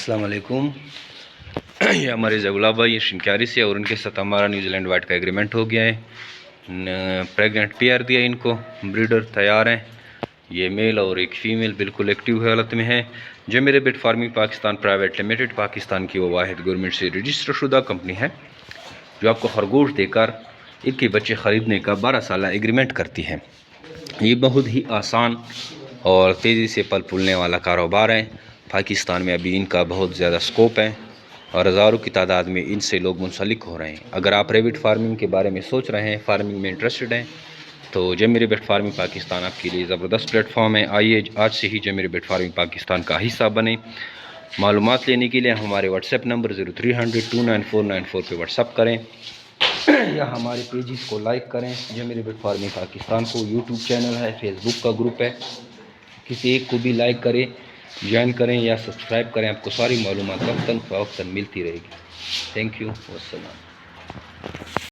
अस्सलाम वालेकुम। ये हमारे जगुला भाई शिनक्यारी से, और उनके साथ हमारा न्यूजीलैंड वाइट का एग्रीमेंट हो गया है। प्रेग्नेंट पेयर दिया इनको, ब्रीडर तैयार हैं। ये मेल और एक फ़ीमेल बिल्कुल एक्टिव हालत में है। जो मेरे bait farming Pakistan private limited Pakistan की वो वाहिद गवर्नमेंट से रजिस्टर शुदा कंपनी है जो आपको खरगोश देकर इनके बच्चे ख़रीदने का 12 साल एग्रीमेंट करती है। ये बहुत ही आसान और तेज़ी से पल फूलने वाला कारोबार है। पाकिस्तान में अभी इनका बहुत ज़्यादा स्कोप है और हज़ारों की तादाद में इनसे लोग मुंसलिक हो रहे हैं। अगर आप रेबिट फार्मिंग के बारे में सोच रहे हैं, फार्मिंग में इंटरेस्टेड हैं, तो जमीर रेबिट फार्मिंग पाकिस्तान आपके लिए ज़बरदस्त प्लेटफॉर्म है। आइए आज से ही जमीर रेबिट फार्मिंग पाकिस्तान का हिस्सा बने। मालूमात लेने के लिए हमारे व्हाट्सएप नंबर 0300 29494 पर व्हाट्सअप करें या हमारे पेजेस को लाइक करें। जमीर रेबिट फार्मिंग पाकिस्तान को यूट्यूब चैनल है, फेसबुक का ग्रुप है, किसी एक को भी लाइक करें, ज्वाइन करें या सब्सक्राइब करें। आपको सारी मालूमात वक्तन फ़वक्तन मिलती रहेगी। Thank you, वस्सलाम।